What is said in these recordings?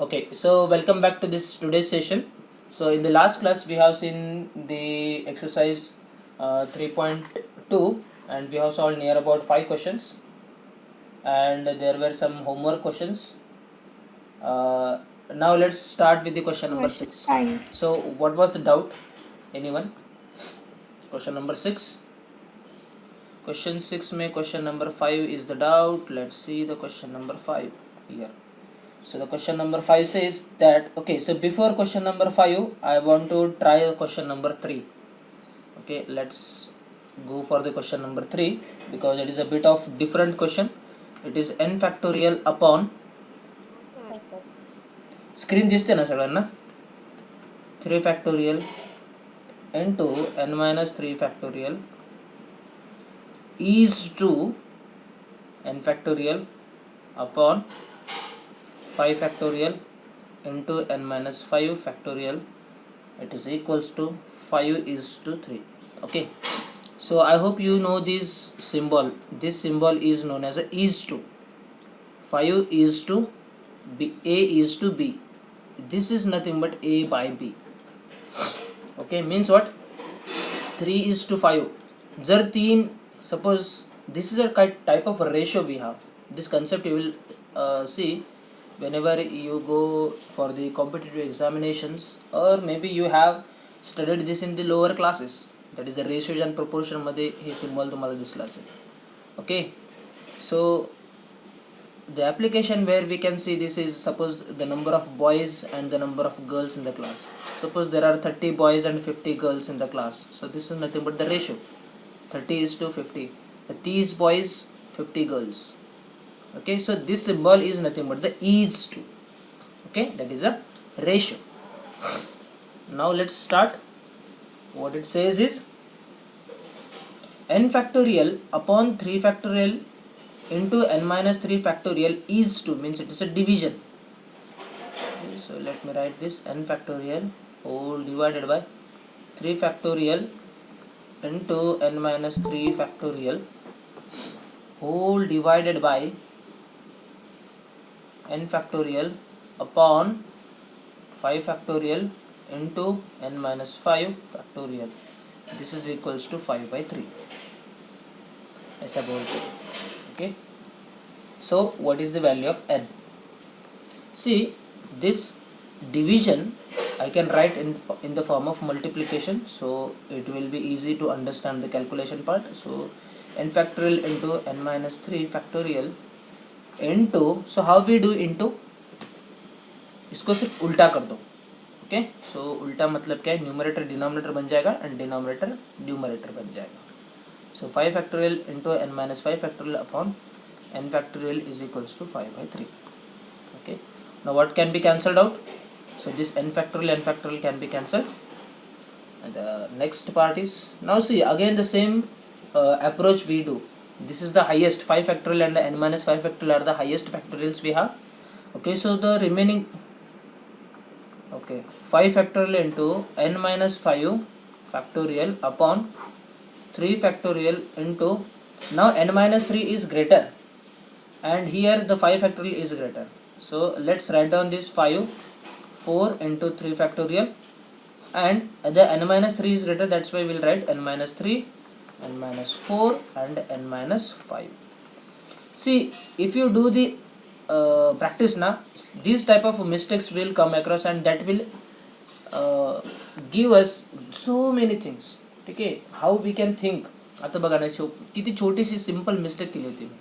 Okay, so welcome back to this today's session. So in the last class we have seen the exercise 3.2 and we have solved near about 5 questions and there were some homework questions. Now let's start with the question number 6. So what was the doubt? Anyone? Question number 6. Question 6 में question number 5 is the doubt. Let's see the question number 5 here. So the question number 5 says that, okay, so before question number 5 I want to try question number 3. Okay, let's go for the question number 3 because it is a bit of different question. It is n factorial upon screen दिसते ना सगळ्यांना 3 factorial into n minus 3 factorial is to n factorial upon 5 factorial into n minus 5 factorial, it is equals to 5 is to 3. Okay, so I hope you know this symbol. This symbol is known as a is to. 5 is to b, a is to b. This is nothing but a by b. Okay, means what? 3 is to 5. Jar 3, suppose this is a type of a ratio we have. This concept you will see whenever you go for the competitive examinations, or maybe you have studied this in the lower classes. That is the ratios and proportion मध्ये हे symbol तुम्हाला दिसला असेल. Okay, so the application where we can see this is, suppose the number of boys and the number of girls in the class. Suppose there are 30 boys and 50 girls in the class, so this is nothing but the ratio 30 is to 50. These boys, 50 girls. Okay, so this symbol is nothing but the is to. Okay, that is a ratio. Now let's start. What it says is n factorial upon 3 factorial into n minus 3 factorial is to, means it is a division. Okay, so let me write this: n factorial whole divided by 3 factorial into n minus 3 factorial whole divided by n factorial upon 5 factorial into n minus 5 factorial. This is equals to 5 by 3. ऐसा बोलते हैं. Okay, so what is the value of n? See, this division I can write in the form of multiplication, so it will be easy to understand the calculation part. So n factorial into n minus 3 factorial into, so how we do into, इसको सिर्फ उल्टा कर दो. Okay, सो उल्टा मतलब क्या है? Numerator denominator बन जाएगा एंड डिनोमिनेटर न्यूमरेटर बन जाएगा. So 5 factorial into n minus 5 factorial upon n factorial is equals to 5 by 3. Okay, now what can be cancelled out? So this n factorial can be cancelled. And the next part is, now see again the same approach we do. This is the highest, 5 factorial and n minus 5 factorial are the highest factorials we have. Okay, so the remaining, okay, 5 factorial into n minus 5 factorial upon 3 factorial into, now n minus 3 is greater and here the 5 factorial is greater. So let's write down this 5, 4 into 3 factorial, and the n minus 3 is greater, that's why we'll write n minus 3, n minus 4 and n minus 5. See, if you do the practice now, these type of mistakes will come across and that will give us so many things. ठीक आहे, how we can think. आता बघा ना, किती छोटीशी simple mistake केली होती मी.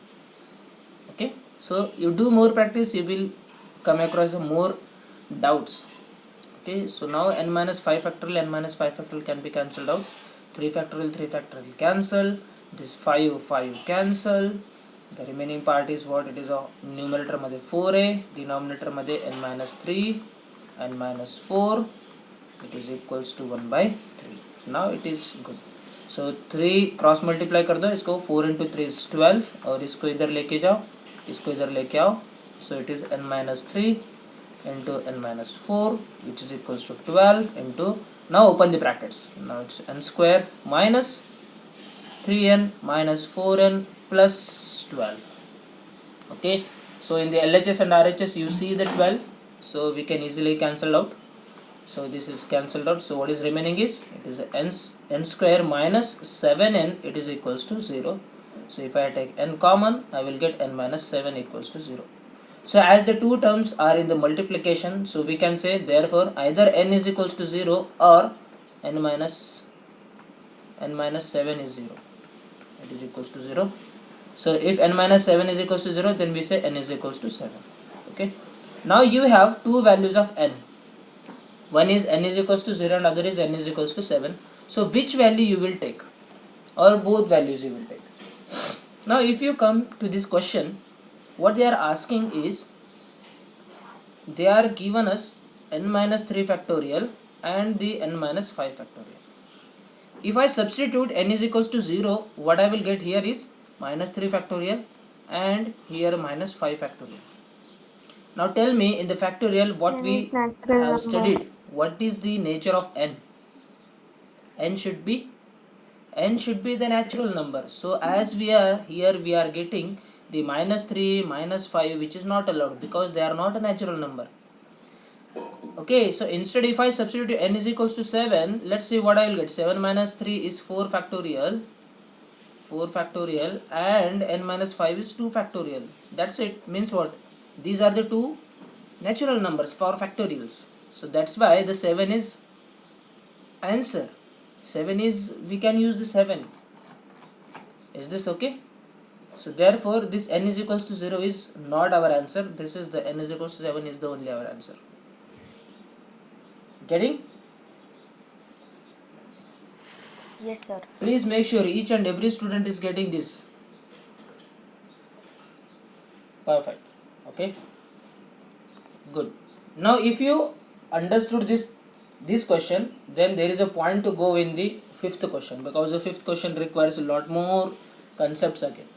Okay, so you do more practice, you will come across more doubts. Okay, so now n minus 5 factorial, n minus 5 factorial can be cancelled out. 3 factorial cancel, this 5 cancel, the remaining part is what? It is a numerator मध्ये 4a, denominator मध्ये n minus 3, n minus 4, it is equals to 1 by 3. Now it is good. So 3 cross multiply कर दो इसको, 4 into 3 is 12 और इसको इधर लेके जाओ, इसको इधर लेके आओ. So it is n minus 3 into n minus 4 which is equals to 12 into, now open the brackets, now it's n square minus 3n minus 4n plus 12. Okay, so in the LHS and RHS you see the 12, so we can easily cancel out. So this is cancelled out. So what is remaining is, it is n square minus 7n, it is equals to 0. So if I take n common, I will get n minus 7 equals to 0. So as the two terms are in the multiplication, so we can say therefore either n is equals to 0 or n minus 7 is 0. It is equals to 0. So if n minus 7 is equals to 0, then we say n is equals to 7. Okay. Now you have two values of n. One is n is equals to 0 and other is n is equals to 7. So which value you will take, or both values you will take. Now if you come to this question, what they are asking is, they are given us n minus 3 factorial and the n minus 5 factorial. If I substitute n is equals to 0, what I will get here is minus 3 factorial and here minus 5 factorial. Now tell me, in the factorial what N we is natural have number. studied, what is the nature of n? N should be the natural number. So as we are here, we are getting the minus 3, minus 5, which is not allowed because they are not a natural number. Okay, so instead if I substitute n is equals to 7, let's see what I will get. 7 minus 3 is 4 factorial, and n minus 5 is 2 factorial. That's it. Means what? These are the two natural numbers for factorials. So that's why the 7 is answer. 7 is, we can use the 7. Is this okay? So therefore this n is equals to 0 is not our answer. This is the n is equals to 7 is the only our answer. Getting? Yes, sir. Please make sure each and every student is getting this. Perfect. Okay. Good. Now if you understood this question, then there is a point to go in the fifth question, because the fifth question requires a lot more concepts again.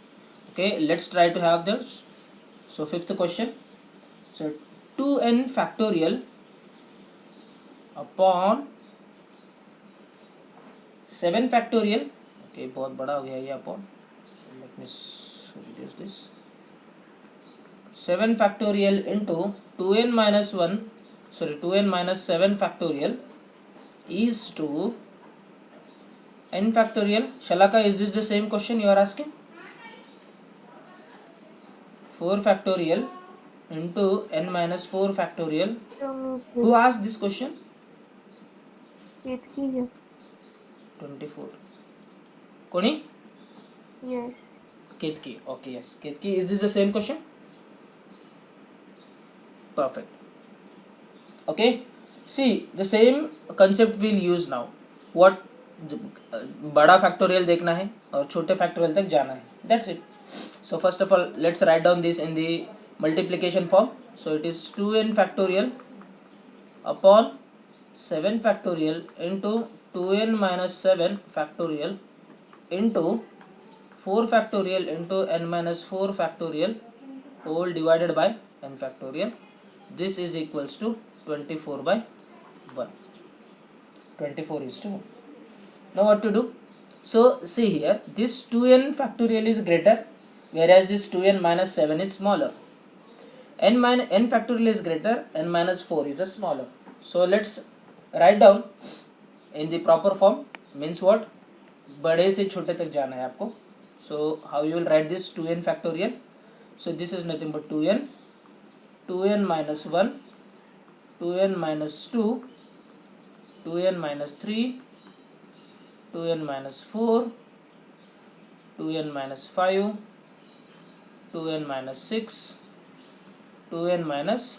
Okay, let's try to have this. So fifth question. So 2n factorial upon 7 factorial. Okay, बहुत बड़ा हो गया ये upon. So let me reduce this. 7 factorial into 2n minus 7 factorial is to n factorial. Shalaka, is this the same question you are asking? 4 factorial into n minus 4 factorial. Who asked this question? Ketki. 24. Koni? Yes. Ketki. Okay, yes. Ketki, is this the same question? Perfect. Okay. See, the same concept we'll use now. What? बड़ा factorial देखना है और छोटे factorial तक जाना है. That's it. So first of all, let's write down this in the multiplication form. So it is 2n factorial upon 7 factorial into 2n minus 7 factorial into 4 factorial into n minus 4 factorial whole divided by n factorial. This is equals to 24 by 1. 24 is to 1. Now what to do? So see here, this 2n factorial is greater, whereas this 2n minus 7 is smaller. N factorial is greater, n minus 4 is the smaller. So let's write down in the proper form. Means what? बड़े से छोटे तक जाना है आपको. So how you will write this 2n factorial? So this is nothing but 2n minus 1, 2n minus 2, 2n minus 3, 2n minus 4, 2n minus 5, 2n minus 6, 2n minus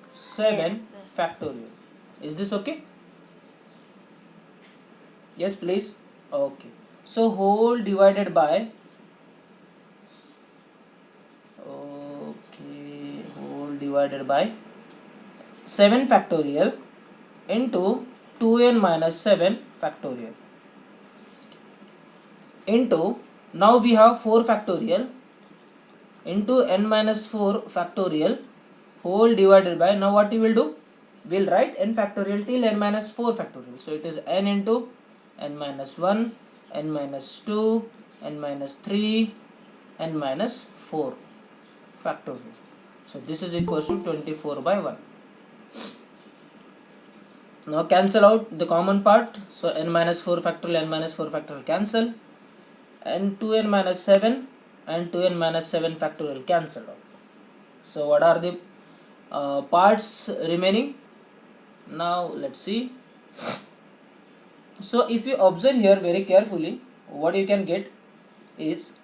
7 factorial. Is this okay? Yes, please. Okay. So whole divided by 7 factorial into 2n minus 7 factorial into, now we have 4 factorial into n minus 4 factorial whole divided by, now what you will do? We'll write n factorial till n minus 4 factorial. So it is n into n minus 1, n minus 2, n minus 3, n minus 4 factorial. So this is equals to 24 by 1. Now cancel out the common part. So n minus 4 factorial, n minus 4 factorial cancel, and 2n minus 7 and 2n minus 7 factorial cancel out. So what are the parts remaining? Now let's see. So if you observe here very carefully, what you can get is,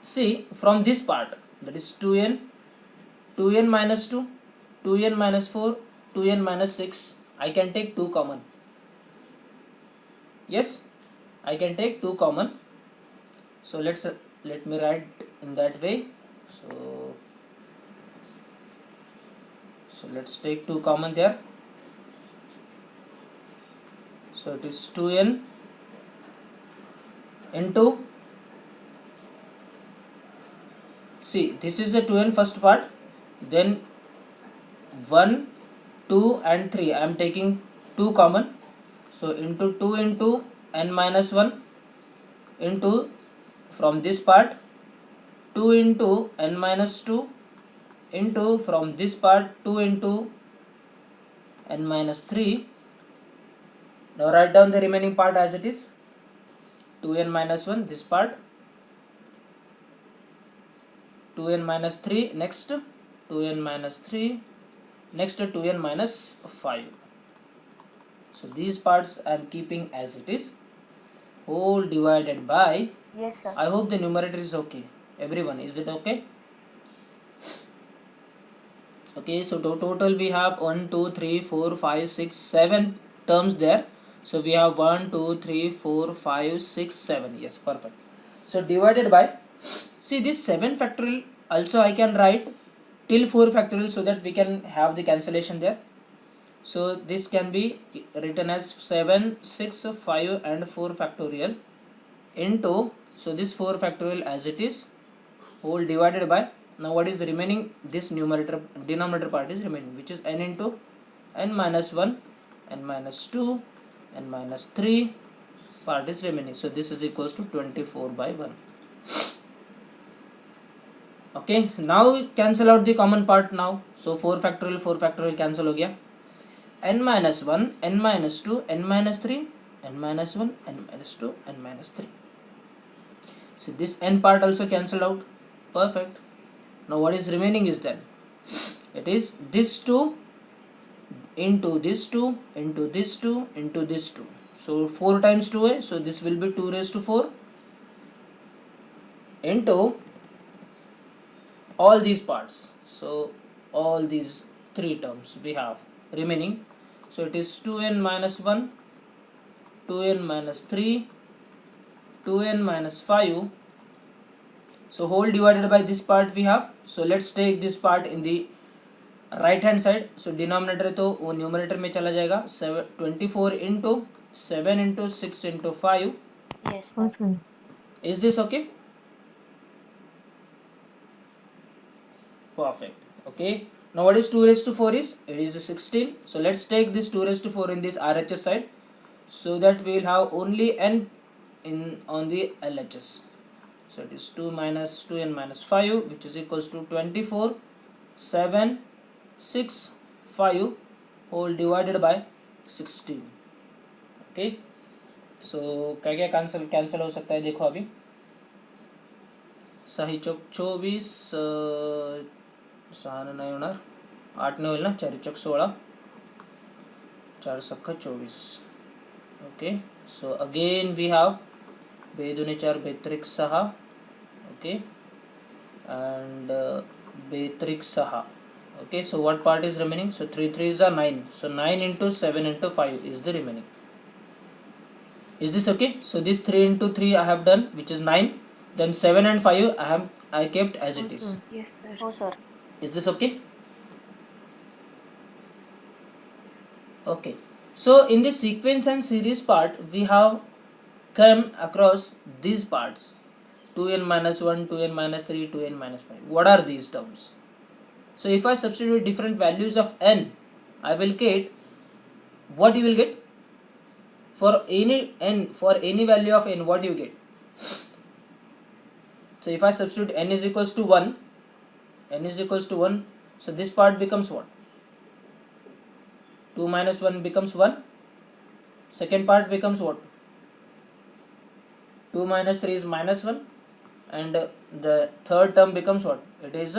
see, from this part, that is 2n, 2n minus 2, 2n minus 4, 2n minus 6, I can take 2 common. Yes, I can take 2 common. So let me write in that way. So let's take 2 common there. So it is 2n into, see, this is the 2n first part, then 1, 2 and 3 I am taking 2 common. So into 2 into n minus 1 into, from this part, 2 into n minus 2 into, from this part, 2 into n minus 3. Now write down the remaining part as it is. 2n minus 1, this part, 2n minus 3, next 2n minus 3, next 2n minus 5. So these parts I am keeping as it is, whole divided by, Yes, sir. I hope the numerator is okay. Everyone, is it okay? Okay, so total we have 1, 2, 3, 4, 5, 6, 7 terms there. So we have 1, 2, 3, 4, 5, 6, 7. Yes, perfect. So divided by, see, this 7 factorial also I can write till 4 factorial, so that we can have the cancellation there. So this can be written as 7, 6, 5 and 4 factorial into, so this 4 factorial as it is, whole divided by, now what is the remaining, this numerator, denominator part is remaining, which is n into n minus 1, n minus 2, n minus 3 part is remaining. So this is equals to 24 by 1. Okay, now cancel out the common part now. So 4 factorial cancel हो गया. n minus 1, n minus 2, n minus 3, n minus 1, n minus 2, n minus 3. So this n part also cancelled out. Perfect. Now what is remaining is then, it is this 2 into this 2 into this 2 into this 2. So 4 times 2, so this will be 2 raised to 4 into all these parts. So all these 3 terms we have remaining. So it is 2n minus 1, 2n minus 3, 2n minus 5. So whole divided by this part we have. So let's take this part in the right hand side. So denominator तो वो numerator में चला जाएगा. 24 into 7 into 6 into 5. Yes, sir. Okay. Is this okay? Perfect. Okay. Now what is 2 raised to 4 is? It is 16. So let's take this 2 raised to 4 in this RHS side, so that we will have only n in on the LHS. So it is 2 minus 2n minus 5, which is equals to 24, 7, 6, 5 whole divided by 16. Okay. So क्या क्या cancel हो सकता है देखो अभी. सही चौक 24, 6 नाही होणार, 8 ने होईल ना, 4 चौक 16, 4 सख्खा 24. Okay, so again we have 2 दूने 4, 2 त्रिक 6. Okay, and 2 त्रिक 6. Okay, so what part is remaining? So 3 3s are 9. So 9 into 7 into 5 is the remaining. Is this okay? So this 3 into 3 I have done, which is 9. Then 7 and 5 I kept as it is. Yes, sir. Oh, sir. Is this okay? Okay. So in the sequence and series part, we have come across these parts: 2n minus 1, 2n minus 3, 2n minus 5. What are these terms? So if I substitute different values of n, I will get, what you will get? For any n, for any value of n, what do you get? So if I substitute n is equals to 1, n is equals to 1, so this part becomes what? 2 minus 1 becomes 1. Second part becomes what? 2 minus 3 is minus 1, and the third term becomes what? It is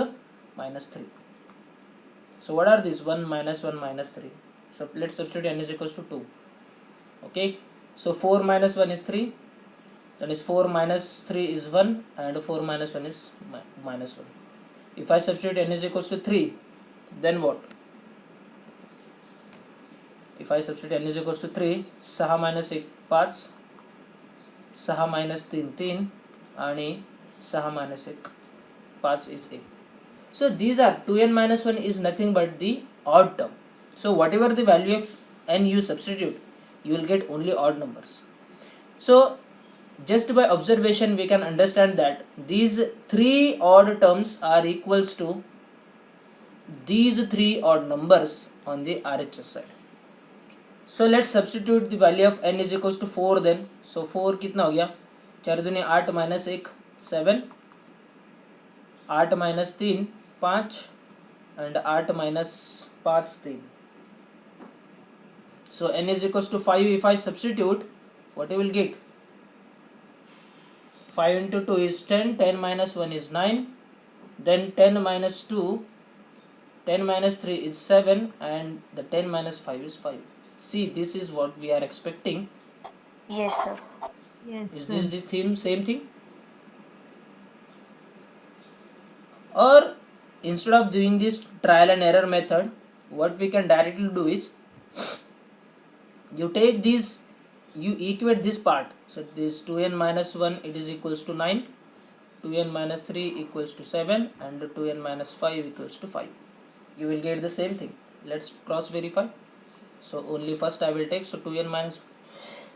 minus 3. So what are these? 1 minus 1 minus 3. So let's substitute n is equals to 2. Okay, so 4 minus 1 is 3, that is 4 minus 3 is 1, and 4 minus 1 is minus 1. If I substitute n is equals to 3, then what? If I substitute n is equals to 3, 6 minus 1 5, 6 minus 3 3, आणि 6 minus 1 5 is 1. So these are 2n minus 1 is nothing but the odd term. So whatever the value of n you substitute, you will get only odd numbers. So just by observation we can understand that these 3 odd terms are equals to these 3 odd numbers on the RHS side. So let's substitute the value of n is equals to 4 then. So 4 कितना हो गया? 4 दूनी 8 minus 1 7, 8 minus 3 5, and 8 minus 5 3. So n is equals to 5. If I substitute, what you will get? 5 into 2 is 10, 10 minus 1 is 9, then 10 minus 2, 10 minus 3 is 7, and the 10 minus 5 is 5. See, this is what we are expecting. Yes, sir. Yes. Is this theme same thing? Or instead of doing this trial and error method, what we can directly do is, you take this, you equate this part. So this 2n minus 1, it is equals to 9, 2n minus 3 equals to 7, and 2n minus 5 equals to 5. You will get the same thing. Let's cross verify. So only first I will take, so 2n minus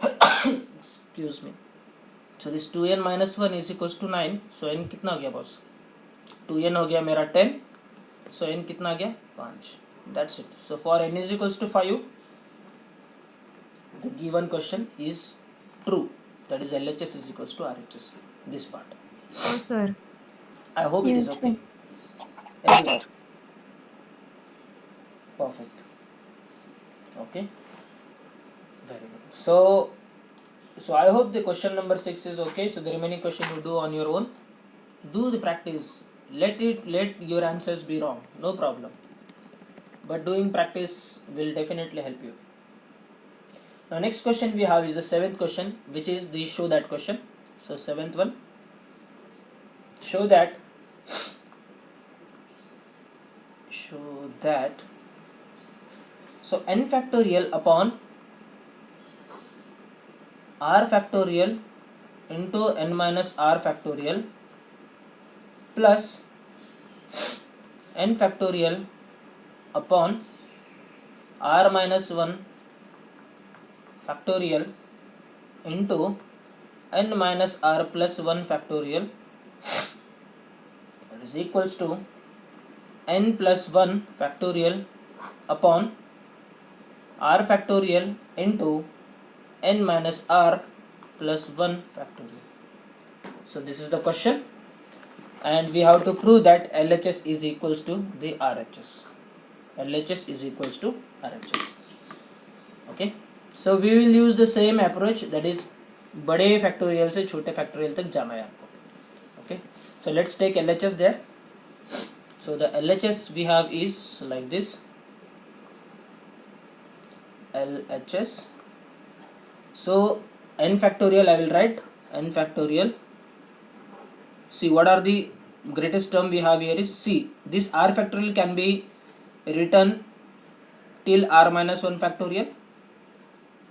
excuse me, so this 2n minus 1 is equals to 9. So n कितना हो गया boss? 2n हो गया मेरा 10, so n कितना आ गया? 5. That's it. So for n is equals to 5, the given question is true, that is LHS is equals to RHS, this part. Oh, sir. I hope it is Yes, okay. Yes, Everyone? sir. Perfect. Okay, very good. So I hope the question number 6 is okay. So the remaining question you do on your own. Do the practice. Let your answers be wrong, no problem, but doing practice will definitely help you. Now next question we have is the 7th question, which is the show that question. So 7th one, show that so n factorial upon r factorial into n minus r factorial plus n factorial upon r minus 1 factorial into n minus r plus 1 factorial, that is equals to n plus 1 factorial upon r factorial into n minus r plus 1 factorial. So this is the question, and we have to prove that LHS is equals to the RHS. LHS is equals to RHS. Okay, so we will use the same approach, that is बड़े factorial से छोटे factorial तक जाना है आपको. Okay, so let's take LHS there. So the LHS we have is like this. LHS. So n factorial I will write n factorial. See, what are the greatest term we have here is, see, this r factorial can be written till r minus 1 factorial,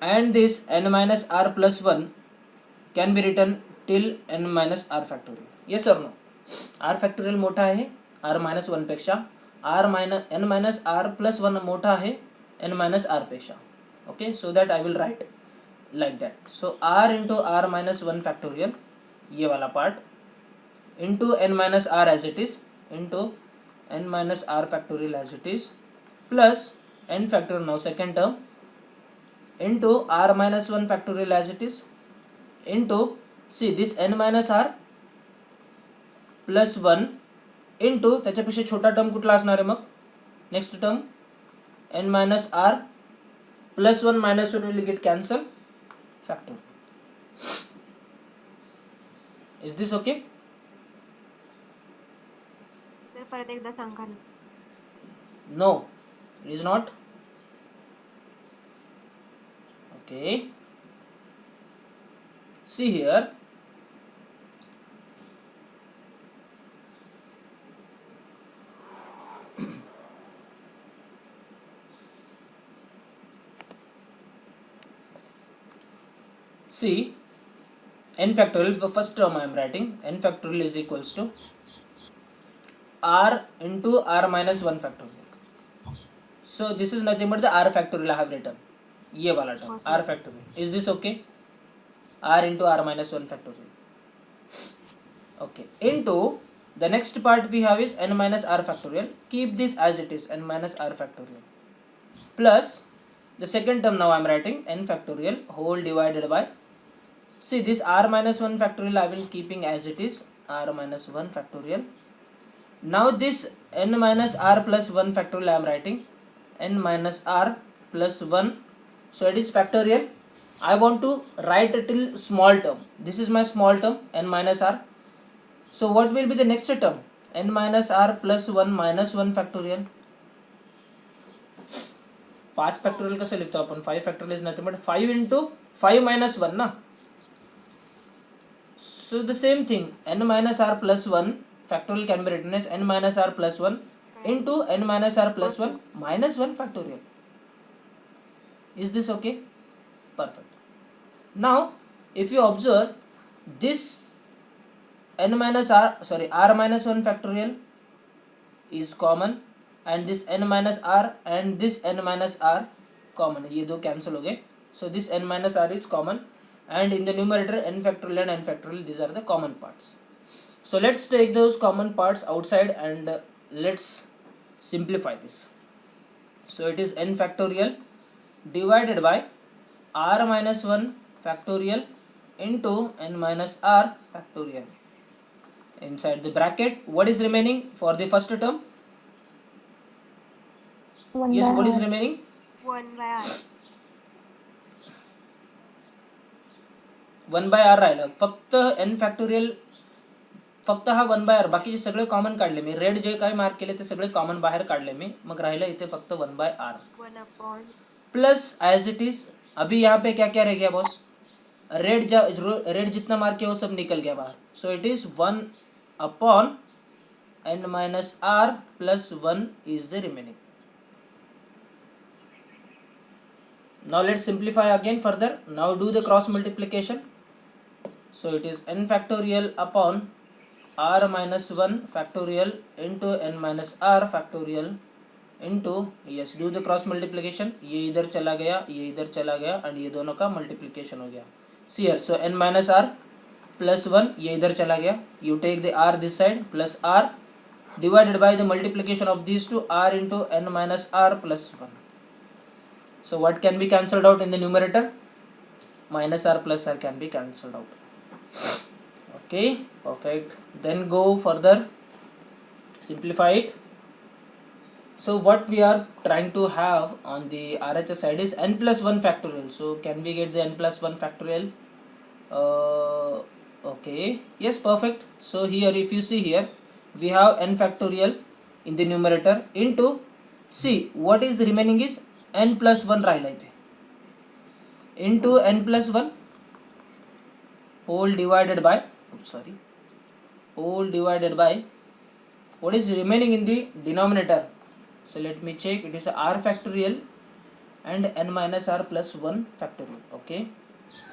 and this n minus r plus 1 can be written till n minus r factorial. Yes or no? r factorial मोठा आहे r minus 1 पेक्षा, n minus r plus 1 मोठा आहे n minus r पेक्षा. Okay, so that I will write like that. So r into r minus 1 factorial, ये वाला part, into n minus r as it is, into n minus r factorial as it is, plus n factorial, now second term, into r minus 1 factorial as it is, into, see, this n minus r plus 1 into त्याच्यापेक्षा छोटा term कुठला असणार आहे मग next term n minus r plus one minus one will get cancel factor. Is this okay? Sir परत एकदा सांगा ना. No, it is not. Okay. See here. See, n factorial, the first term I am writing, n factorial is equals to r into r minus 1 factorial. So this is nothing but the r factorial I have written. ये वाला term, हो sir. r factorial. Is this okay? r into r minus 1 factorial. Okay. Into the next part we have is n minus r factorial. Keep this as it is, n minus r factorial. Plus the second term now I am writing n factorial whole divided by, see this r minus 1 factorial I will keeping as it is, r minus 1 factorial. Now this n minus r plus 1 factorial I am writing n minus r plus 1, so it is factorial. I want to write it till small term. This is my small term n minus r. So what will be the next term? n minus r plus 1 minus 1 factorial. 5 factorial कसे लिखतो आपण? 5 factorial is nothing but 5 into 5 minus 1 ना. So the same thing, n minus r plus 1 factorial can be written as n minus r plus 1 into n minus r plus 1 minus 1 factorial. Is this okay? Perfect. Now if you observe this n minus r, sorry, r minus 1 factorial is common, and this n minus r and this n minus r common, ये दो cancel हो गए. So this n minus r is common, and in the numerator n factorial and n factorial, these are the common parts. So let's take those common parts outside and let's simplify this. So it is n factorial divided by r minus 1 factorial into n minus r factorial. Inside the bracket, what is remaining for the first term? Yes, what is remaining? 1 by r. 1 by r राहिलं. फक्त n factorial, फक्त हा 1 by r, बाकीचे सगळे common काढले मी. Red जे काय mark केले ते सगळे कॉमन बाहेर काढले मी. मग राहिलं इथे फक्त 1 by r 1 upon. Plus as it is. अभी यहाँ पे क्या क्या रह गया बॉस? रेड जितना मार्क किया वो सब निकल गया बाहर. So it is 1 upon n minus r plus 1 is the remaining. Now let's simplify again further. Now do the cross multiplication. So it is n factorial upon r minus 1 factorial into n minus r factorial into, yes, do the cross multiplication. ये इधर चला गया, ये इधर चला गया, and ये दोनों का multiplication हो गया. See here, so n minus r plus 1, ये इधर चला गया. You take the r this side plus r divided by the multiplication of these two, r into n minus r plus 1. So what can be cancelled out in the numerator? Minus r plus r can be cancelled out. Okay, perfect. Then go further, simplify it. So what we are trying to have on the RHS side is n plus 1 factorial. So can we get the n plus 1 factorial? Okay, yes, perfect. So here if you see here, we have n factorial in the numerator into, see what is the remaining is n plus 1 राहिला इथे, into n plus 1 whole divided by, whole divided by, what is remaining in the denominator? So let me check, it is r factorial and n minus r plus 1 factorial. Okay,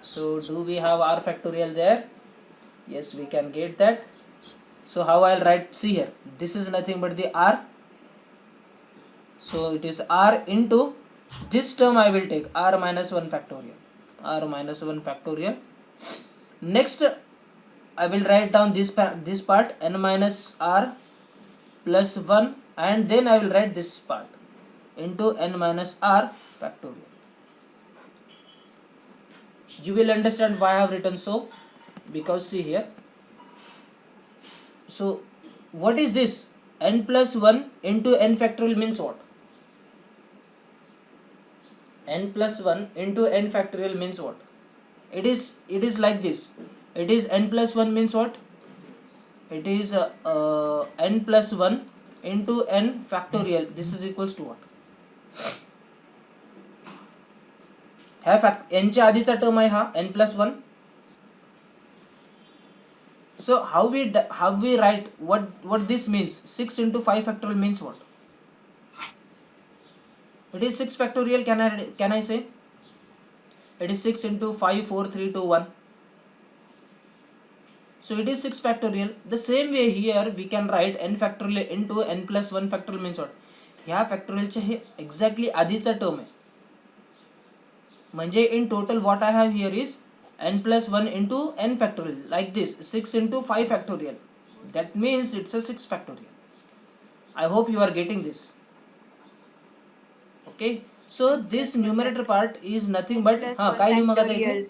so do we have r factorial there? Yes, we can get that. So how I'll write? See here, this is nothing but the r, so it is r into this term I will take r minus 1 factorial, r minus 1 factorial. Next I will write down this part n minus r plus 1, and then I will write this part into n minus r factorial. You will understand why I have written so, because see here, so what is this? N plus 1 into n factorial means what? N plus 1 into n factorial means what? It is like this. It is n plus 1 means what? It is n plus 1 into n factorial. This is equals to what? ह्या n च्या आधीचा term आहे हा n plus 1. So how we write what this means? 6 into 5 factorial means what? It is 6 factorial. Can I say? It is 6 into 5, 4, 3, 2, 1. So it is 6 factorial. The same way here we can write n factorial into n plus 1 factorial means what? ह्या फॅक्टोरियलचे हे exactly आधीचा term आहे. म्हणजे in total what I have here is n plus 1 into n factorial, like this, 6 into 5 factorial. That means it's a 6 factorial. I hope you are getting this. Okay, so this numerator part is nothing but काय लिहू मग आता इथे?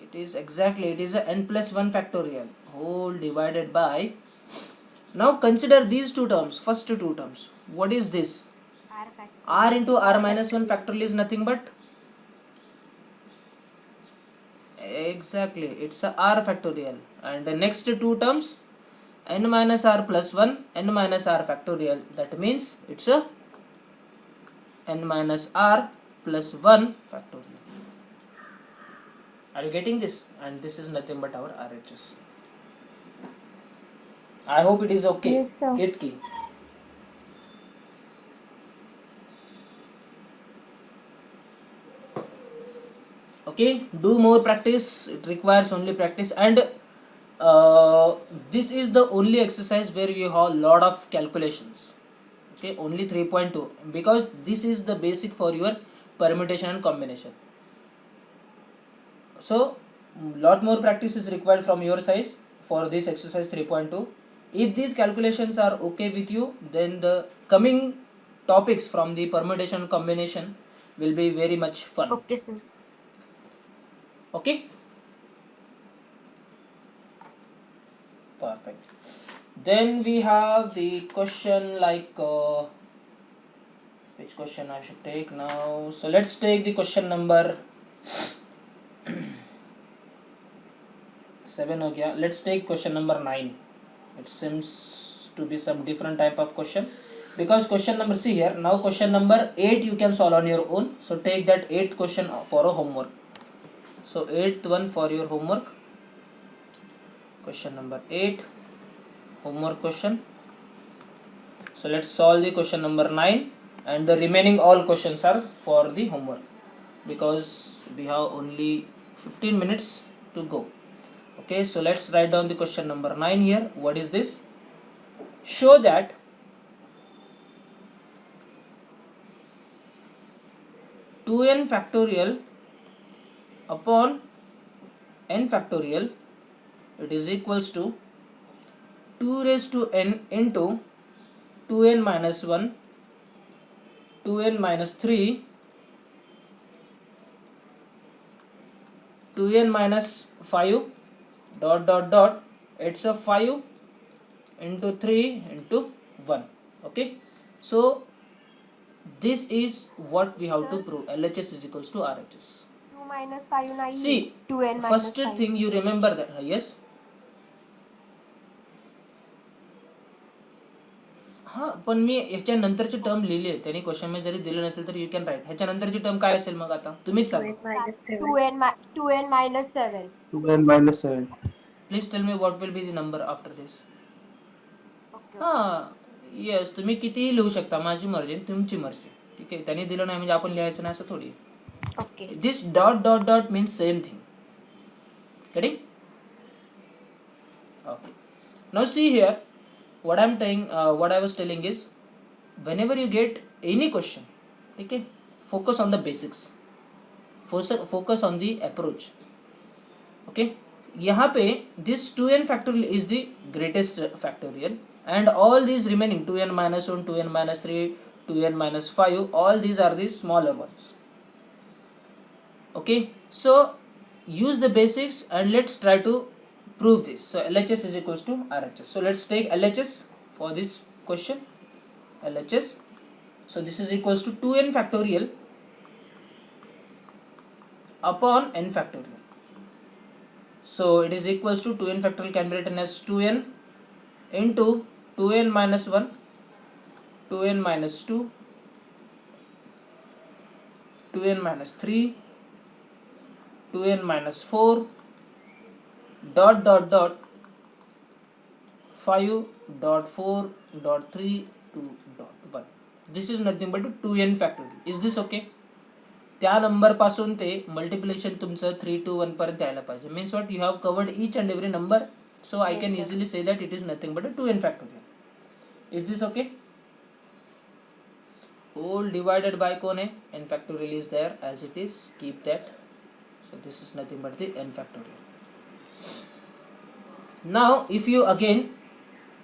It is exactly, it is a n plus 1 factorial whole divided by. Now consider these two terms, first two terms. What is this? R into r minus 1 factorial is nothing but, exactly, it's a r factorial. And the next two terms, n minus r plus 1, n minus r factorial. That means it's a n minus r plus 1 factorial. Are you getting this? And this is nothing but our RHS. I hope it is okay. Yes, sir. Ketki. Okay, do more practice. It requires only practice, and this is the only exercise where you have lot of calculations. Okay, only 3.2, because this is the basic for your permutation and combination. So lot more practice is required from your side for this exercise 3.2. If these calculations are okay with you, then the coming topics from the permutation and combination will be very much fun. Okay, sir. Okay, perfect. Then we have the question like which question I should take now? So let's take the question number 7 हो गया. Let's take question number 9. It seems to be some different type of question, because question number, see here, now question number 8 you can solve on your own. So take that 8th question for a homework. So 8th one for your homework. Question number 8, homework question. So let's solve the question number 9, and the remaining all questions are for the homework, because we have only 15 minutes to go. Okay, so let's write down the question number 9 here. What is this? Show that two n factorial upon n factorial, it is equals to 2 raised to n into 2n minus 1, 2n minus 3, 2n minus 5, dot dot dot, it's a 5 into 3 into 1. Okay, so this is what we have to prove. LHS is equals to RHS. 2 minus 5 9. See, 2n minus first 5. thing you remember that, yes, हां, पण मी ह्याच्या नंतरची term लिहिली आहे. त्यांनी question मध्ये जरी दिलं नसेल तर यू कॅन राईट. ह्याच्या नंतरची टर्म काय असेल मग आता तुम्हीच सांगा. 2n minus 7. 2n minus 7. Please tell me what will be the number after this. Okay. हां, येस, तुम्ही कितीही लिहू शकता, माझी मर्जी, तुमची मर्जी. ठीक आहे, त्यांनी दिलं नाही म्हणजे आपण लिहायचं नाही असं थोडी. Okay. This dot dot dot means same thing. Getting? Okay. Now see here, what I was telling is, whenever you get any question, okay, focus on the basics. Focus on the approach. Okay. यहाँ पे this 2n factorial is the greatest factorial, and all these remaining 2n minus 1, 2n minus 3, 2n minus 5, all these are the smaller ones. Okay, so use the basics and let's try to prove this. So LHS is equals to RHS. So let's take LHS for this question. LHS, so this is equals to 2n factorial upon n factorial. So it is equals to 2n factorial can be written as 2n into 2n minus 1, 2n minus 2, 2n minus 3, 2n minus 4, dot dot dot 5.4.3.2.1. This is nothing but 2n factorial. Is this okay? त्या number पासून ते multiplication तुमचं 3 to 1 पर्यंत यायला पाहिजे. Means what, you have covered each and every number. So I can easily say that it is nothing but 2n factorial. Is this okay? All divided by कोण आहे? n factorial is there as it is. Keep that. So this is nothing but the n factorial. Now if you again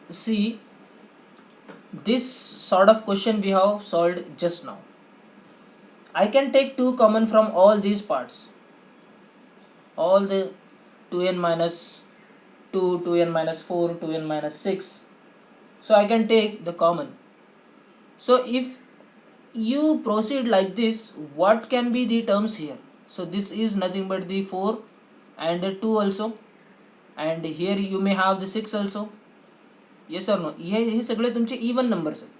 see this sort of question we have solved just now, I can take 2 common from all these parts, all the 2n minus 2, 2n minus 4, 2n minus 6. So I can take the common. So if you proceed like this, what can be the terms here? So this is nothing but the 4 and 2 also, and here you may have the 6 also. Yes or no? हे सगळे तुमचे even numbers आहेत.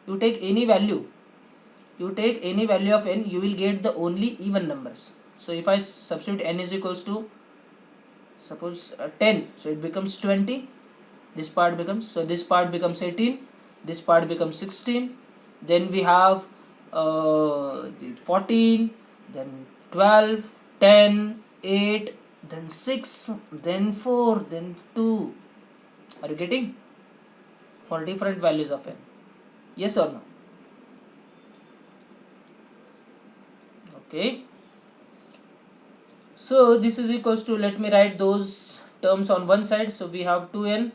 You take any value, you take any value of n, you will get the only even numbers. So if I substitute n is equals to suppose 10, so it becomes 20. This part becomes, so this part becomes 18, this part becomes 16, then we have 14, then 12, 10, 8, then 6, then 4, then 2. Are you getting? For different values of n. Yes or no? Okay. So this is equals to, let me write those terms on one side. So we have 2n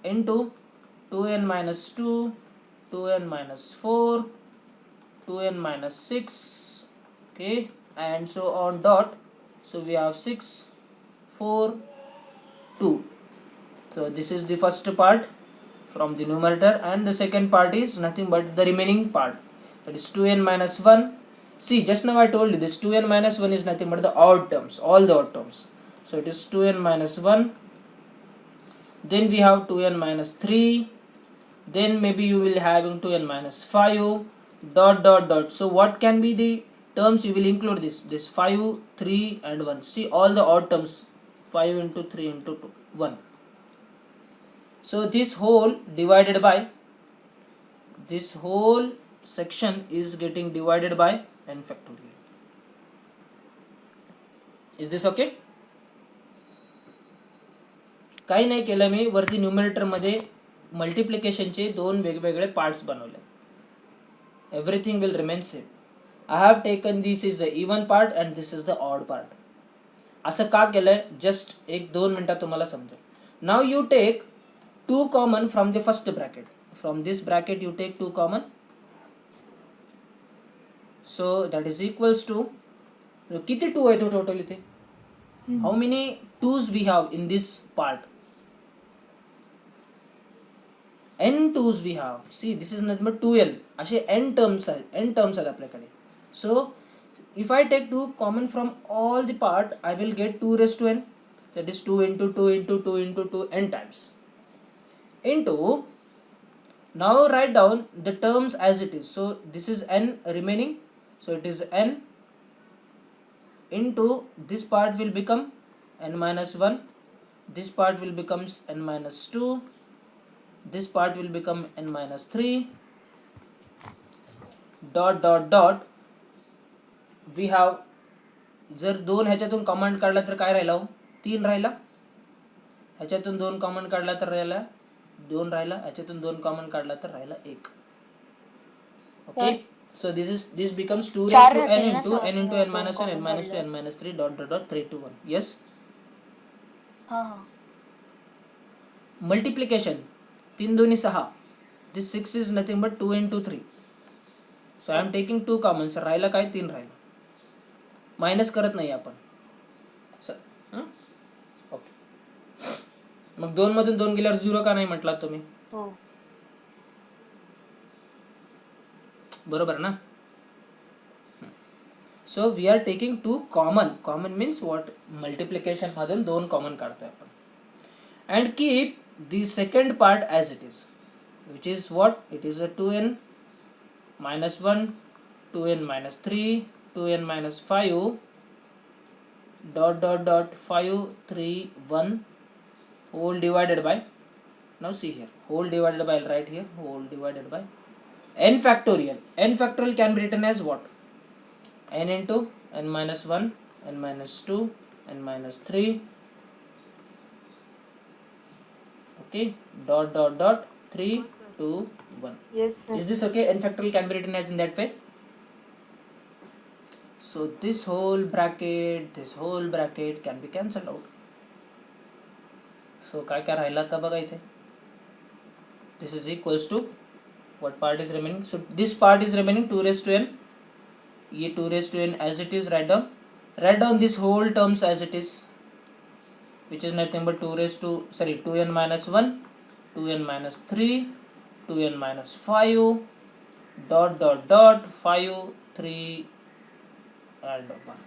into 2n minus 2, 2n minus 4, 2n minus 6, okay, and so on dot. So we have 6, 4, 2. So this is the first part from the numerator, and the second part is nothing but the remaining part, that is 2n minus 1. See, just now I told you this 2n minus 1 is nothing but the odd terms, all the odd terms. So it is 2n minus 1, then we have 2n minus 3, then maybe you will having 2n minus 5, dot dot dot. So what can be the terms you will include? This 5, 3 and 1. See, all the odd terms, 5 into 3 into 2, 1. So this whole divided by, this whole section is getting divided by n factorial. Is this okay? काही नाही केलं मी, वरती numerator मध्ये मल्टिप्लिकेशनचे 2 वेगवेगळे parts बनवले. Everything will remain same. I have taken this is the even part and this is the odd part. असं का केलंय, जस्ट 1-2 मिनिटात तुम्हाला समजेल. Now you take 2 common from the first bracket. From this bracket you take 2 common. So that is equals to, किती 2 आहे तो total इथे? How many 2's we have in this part? n 2's we have. See, this is nothing but 2n. असे n terms आहेत आपल्याकडे. So if I take 2 common from all the part, I will get 2 raised to n. That is 2 into 2 into 2 into 2 n times. Into, now write down the terms as it is. So this is n remaining. So it is n into, this part will become n minus 1. This part will becomes n minus 2. This part will become n minus 3. Dot dot dot. We have, जर 2 ह्याच्यातून common काढला तर काय राहिला? 3 राहिला. ह्याच्यातून 2 common काढला तर राहिला 2 राहिला. ह्याच्यातून 2 कॉमन काढला तर राहिला 1. Okay. So this becomes 2 raised to n into n minus 1, n minus 2, n minus 3, dot dot dot 3 to 1. Yes. Multiplication 3 2 6. This 6 is nothing but 2 into 3. So I am taking 2 commons. राहिला काय? 3 राहिला. Minus करत नाही आपण. Okay. मग 2 मधून 2 गेल्यावर 0 का नाही म्हटलात तुम्ही? हो. बरोबर ना? So we are taking 2 common. Common means what? Multiplication मधून 2 कॉमन काढतोय आपण. And keep the second part as it is, which is what? It is a 2n minus 1, 2n minus 3, 2n minus 5, dot dot dot 5, 3, 1, whole divided by, now see here, whole divided by, I'll write here, whole divided by n factorial. N factorial can be written as what? N into n minus 1, n minus 2, n minus 3, okay, dot dot dot 3, हो sir. 2, 1. Yes sir. Is this okay? N factorial can be written as in that way. So this whole bracket can be cancelled out. So काय काय राहिलं आता बघा इथे. This is equals to what part is remaining? So this part is remaining 2 raised to n. ये 2 raised to n as it is, write down. Write down this whole terms as it is, which is nothing but 2n minus 1, 2n minus 3, 2n minus 5, dot dot dot 5, 3 and 1.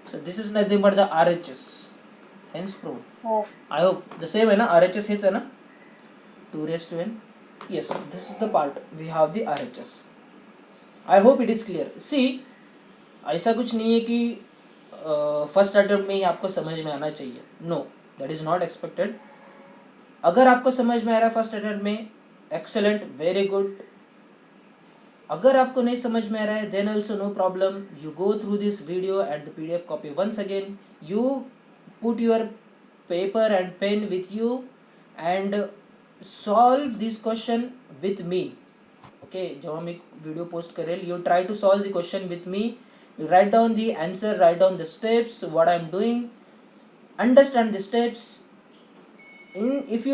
So this is nothing but the RHS, hence proved. हो. I hope the same है ना, RHS हेच है ना, 2 raised to n. Yes, this is the part we have the RHS. I hope it is clear. See, ऐसा कुछ नहीं है कि फर्स्ट अटेम्प्ट में ही आपको समझ में आना चाहिए. No, that is not expected. अगर आपको समझ में आ रहा है फर्स्ट अटेम्प्ट में, एक्सेलेंट, वेरी गुड. अगर आपको नहीं समझ में आ रहा है, then also no problem. You go through this video and the PDF copy once again. You put your paper and pen with you and solve this question with me. Okay, जब हम एक वीडियो पोस्ट करें, you try to solve the question with me. You write down the answer, write down the steps, what I am doing, understand the steps. If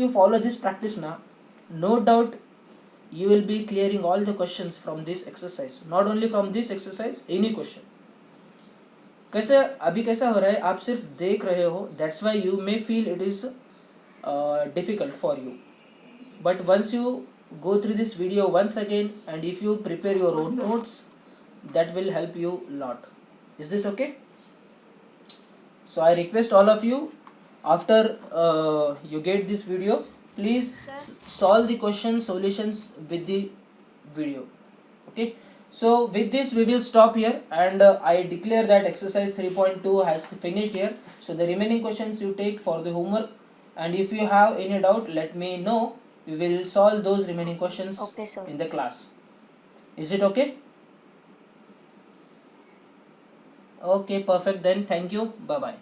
you follow this practice now, no doubt you will be clearing all the questions from this exercise. Not only from this exercise, any question. कैसे अभी कैसा हो रहा है, आप सिर्फ देख रहे हो, that's why you may feel it is difficult for you. But once you go through this video once again, and if you prepare your own notes, that will help you lot. Is this okay? So I request all of you, after you get this video, please solve the question solutions with the video. Okay, so with this we will stop here, and I declare that exercise 3.2 has finished here. So the remaining questions you take for the homework, and if you have any doubt, let me know. We will solve those remaining questions Okay, sir. in the class. Is it okay? Okay, perfect then. Thank you. Bye bye.